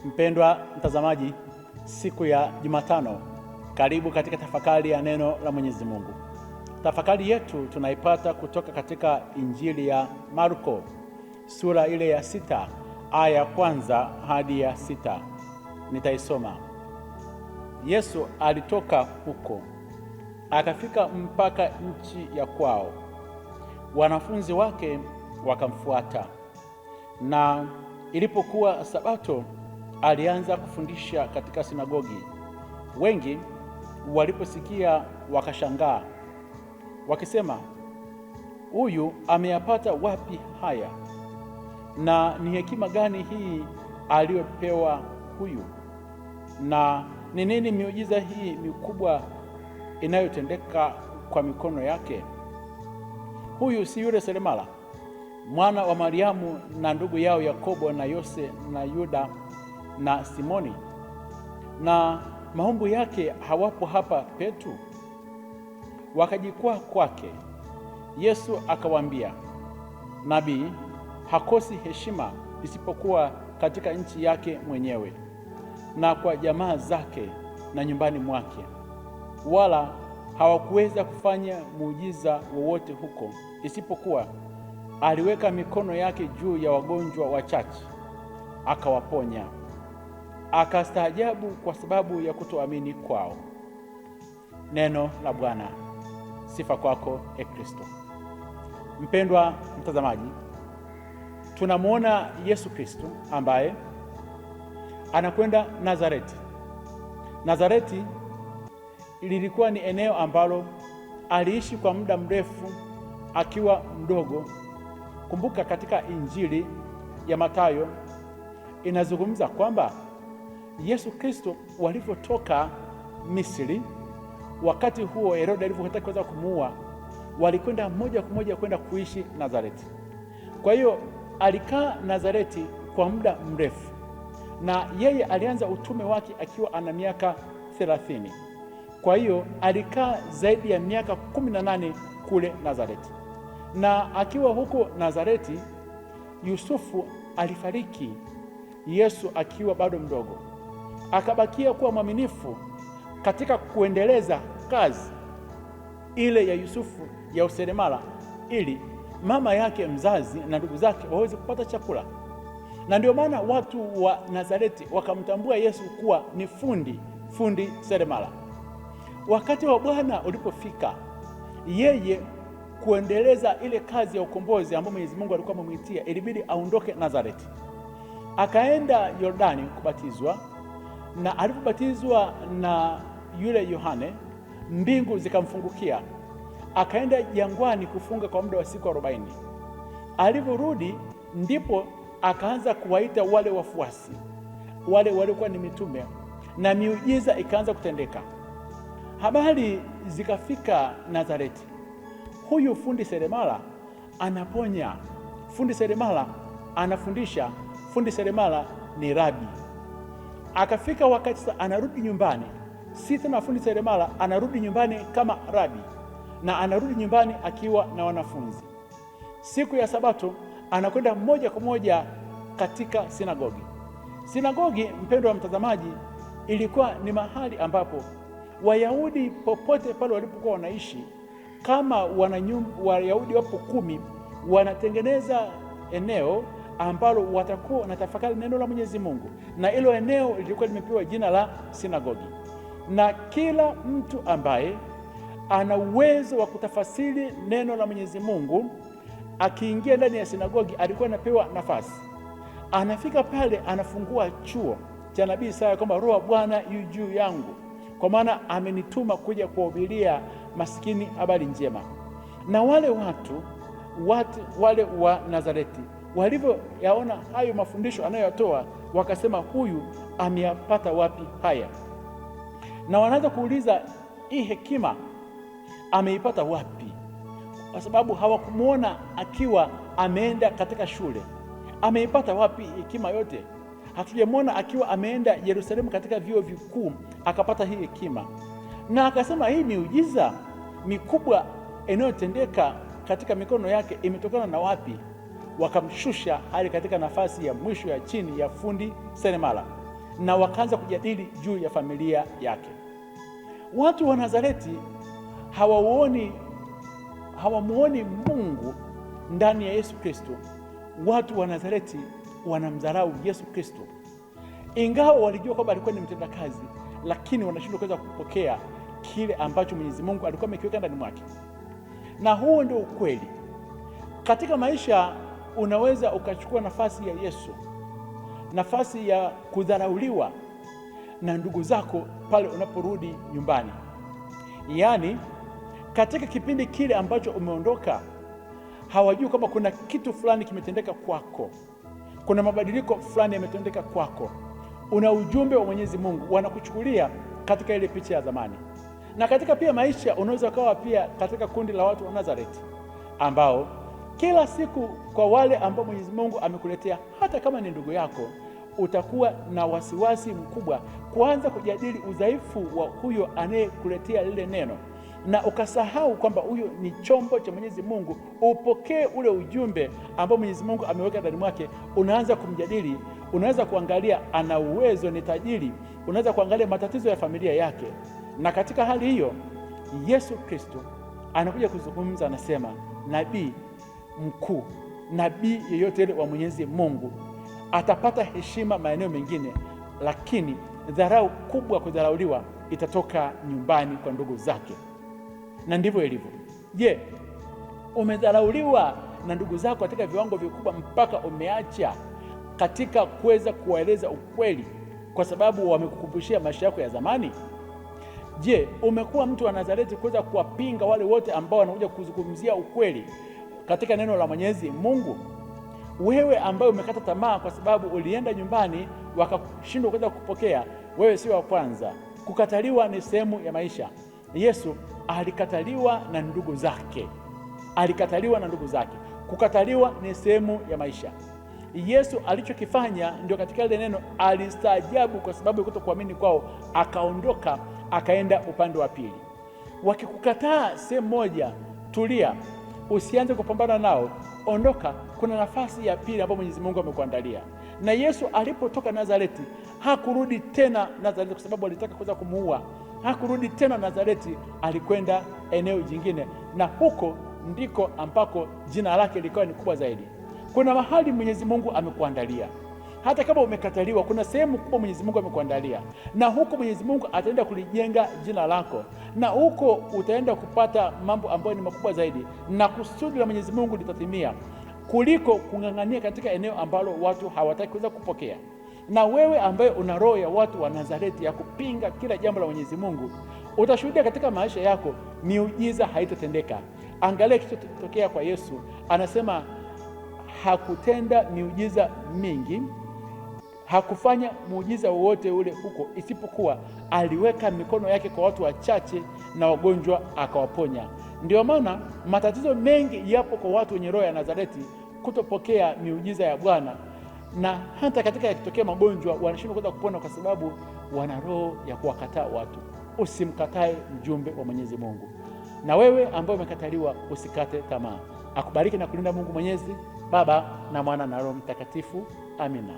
Mpendwa mtazamaji, siku ya Jumatano, karibu katika tafakari ya neno la Mwenyezi Mungu. Tafakari yetu tunaipata kutoka katika Injili ya Marko, sura ile ya 6, aya ya kwanza hadi ya 6. Nitaisoma. Yesu alitoka huko, akafika mpaka nchi ya kwao. Wanafunzi wake wakamfuata, na ilipokuwa Sabato, alianza kufundisha katika sinagogi. Wengi waliposikia wakashangaa, wakisema, huyu ameyapata wapi haya? Na ni hekima gani hii aliyopewa huyu? Na ni nini miujiza hii mikubwa inayotendeka kwa mikono yake? Huyu si yule seremala, mwana wa Mariamu, na ndugu yao Yakobo na Yose na Yuda na Simoni? Na maumbu yake hawapo hapa petu? Wakajikwaa kwake. Yesu akawaambia, nabii hakosi heshima isipokuwa katika nchi yake mwenyewe na kwa jamaa zake na nyumbani mwake. Wala hawakuweza kufanya muujiza wowote huko, isipokuwa aliweka mikono yake juu ya wagonjwa wachache akawaponya. Akastaajabu kwa sababu ya kutoamini kwao. Neno la Bwana. Sifa kwako, Kristo. Mpendwa mtazamaji, tunamwona Yesu Kristo ambaye anakwenda Nazareti. Nazareti lilikuwa ni eneo ambalo aliishi kwa muda mrefu akiwa mdogo. Kumbuka katika Injili ya Mathayo inazungumza kwamba Yesu Kristo walipotoka Misri, wakati huo Herode alipotaka kuweza kumuua, walikwenda moja kwa moja kwenda kuishi Nazareti. Kwa hiyo alikaa Nazareti kwa muda mrefu, na yeye alianza utume wake akiwa ana miaka 30. Kwa hiyo alikaa zaidi ya miaka 18 kule Nazareti. Na akiwa huko Nazareti, Yusufu alifariki Yesu akiwa bado mdogo. Akabakia kuwa mwaminifu katika kuendeleza kazi ile ya Yusufu ya useremala, ili mama yake mzazi na ndugu zake waweze kupata chakula. Na ndio maana watu wa Nazareti wakamtambua Yesu kuwa ni fundi seremala. Wakati wa Bwana ulipofika, yeye kuendeleza ile kazi ya ukombozi ambayo Mwenyezi Mungu alikuwa amemwitia, ilibidi aondoke Nazareti. Akaenda Yordani kubatizwa, na alipobatizwa na yule Yohane, mbingu zikamfungukia. Akaenda jangwani kufunga kwa muda wa siku 40. Aliporudi ndipo akaanza kuwaita wale wafuasi, wale walikuwa ni mitume, na miujiza ikaanza kutendeka. Habari zikafika Nazareti. Huyu fundi seremala anaponya, fundi seremala anafundisha, fundi seremala ni rabi. Akafika wakati sasa anarudi nyumbani, si tena fundi seremala, anarudi nyumbani kama rabi, na anarudi nyumbani akiwa na wanafunzi. Siku ya Sabato anakwenda moja kwa moja katika sinagogi. Sinagogi, mpendwa wa mtazamaji, ilikuwa ni mahali ambapo Wayahudi popote pale walipokuwa wanaishi, kama Wayahudi wapo 10, wanatengeneza eneo ambalo watakuwa wanatafakari neno la Mwenyezi Mungu, na hilo eneo lilikuwa limepewa jina la sinagogi. Na kila mtu ambaye ana uwezo wa kutafasiri neno la Mwenyezi Mungu akiingia ndani ya sinagogi alikuwa anapewa nafasi. Anafika pale, anafungua chuo cha nabii Isaya kwamba Roho wa Bwana yu juu yangu, kwa maana amenituma kuja kuwahubiria maskini habari njema. Na wale watu wale wa Nazareti walivyoyaona hayo mafundisho anayoyatoa, wakasema, huyu ameyapata wapi haya? Na wanaanza kuuliza, hii hekima ameipata wapi? Kwa sababu hawakumuona akiwa ameenda katika shule. Ameipata wapi hekima yote? Hatujamwona akiwa ameenda Yerusalemu katika vyuo vikuu akapata hii hekima. Na akasema, hii miujiza mikubwa inayotendeka katika mikono yake imetokana na wapi? Wakamshusha hadi katika nafasi ya mwisho ya chini ya fundi seremala. na wakaanza kujadili juu ya familia yake. Watu wa Nazareti hawamuoni Mungu ndani ya Yesu Kristo. Watu wa Nazareti wanamdharau Yesu Kristo. Ingawa walijua kwamba alikuwa ni mtendakazi, lakini wanashindwa kuweza kupokea kile ambacho Mwenyezi Mungu alikuwa amekiweka ndani mwake. Na huo ndio ukweli. Katika maisha unaweza ukachukua nafasi ya Yesu, nafasi ya kudharauliwa na ndugu zako pale unaporudi nyumbani. Yaani, katika kipindi kile ambacho umeondoka, hawajui kwamba kuna kitu fulani kimetendeka kwako. Kuna mabadiliko fulani yametendeka kwako. Una ujumbe wa Mwenyezi Mungu, wanakuchukulia katika ile picha ya zamani. Na katika pia maisha unaweza ukawa pia katika kundi la watu wa Nazareti ambao kila siku kwa wale ambao Mwenyezi Mungu amekuletea, hata kama ni ndugu yako, utakuwa na wasiwasi mkubwa kuanza kujadili udhaifu wa huyo anayekuletea lile neno, na ukasahau kwamba huyo ni chombo cha Mwenyezi Mungu. Upokee ule ujumbe ambao Mwenyezi Mungu ameweka ndani mwake, unaanza kumjadili. Unaweza kuangalia ana uwezo, ni tajiri. Unaweza kuangalia matatizo ya familia yake, na katika hali hiyo Yesu Kristo anakuja kuzungumza, anasema nabii mkuu, nabii yeyote ile wa Mwenyezi Mungu atapata heshima maeneo mengine, lakini dharau kubwa, kudharauliwa, itatoka nyumbani kwa ndugu zake. Na ndivyo ilivyo. Je, umedharauliwa na ndugu zako katika viwango vikubwa mpaka umeacha katika kuweza kuwaeleza ukweli kwa sababu wamekukumbushia maisha yako ya zamani? Je, umekuwa mtu wa Nazareti kuweza kuwapinga wale wote ambao wanakuja kuzungumzia ukweli katika neno la Mwenyezi Mungu? Wewe ambaye umekata tamaa kwa sababu ulienda nyumbani wakashindwa kuweza kupokea, wewe si wa kwanza. Kukataliwa ni sehemu ya maisha. Yesu alikataliwa na ndugu zake. Kukataliwa ni sehemu ya maisha. Yesu alichokifanya ndio katika ile neno alistaajabu kwa sababu ya kutokuamini kwao, akaondoka akaenda upande wa pili. Wakikukataa sehemu moja, tulia, usianze kupambana nao, ondoka. Kuna nafasi ya pili ambayo Mwenyezi Mungu amekuandalia. Na Yesu alipotoka Nazareti hakurudi tena Nazareti kwa sababu alitaka kuweza kumuua. Hakurudi tena Nazareti, alikwenda eneo jingine, na huko ndiko ambako jina lake likawa ni kubwa zaidi. Kuna mahali Mwenyezi Mungu amekuandalia. Hata kama umekataliwa, kuna sehemu kubwa Mwenyezi Mungu amekuandalia, na huko Mwenyezi Mungu ataenda kulijenga jina lako, na huko utaenda kupata mambo ambayo ni makubwa zaidi, na kusudi la Mwenyezi Mungu litatimia kuliko kung'ang'ania katika eneo ambalo watu hawataki kuweza kupokea. Na wewe ambaye una roho ya watu wa Nazareti ya kupinga kila jambo la Mwenyezi Mungu, utashuhudia katika maisha yako miujiza haitatendeka. Angalia kilichotokea kwa Yesu. Anasema hakutenda miujiza mingi, hakufanya muujiza wowote ule huko, isipokuwa aliweka mikono yake kwa watu wachache na wagonjwa akawaponya. Ndio maana matatizo mengi yapo kwa watu wenye roho ya Nazareti kutopokea miujiza ya Bwana, na hata katika yakitokea magonjwa wanashindwa kuweza kupona kwa sababu wana roho ya kuwakataa watu. Usimkatae mjumbe wa Mwenyezi Mungu. Na wewe ambaye umekataliwa, usikate tamaa. Akubariki na kulinda Mungu Mwenyezi, Baba na Mwana na Roho Mtakatifu. Amina.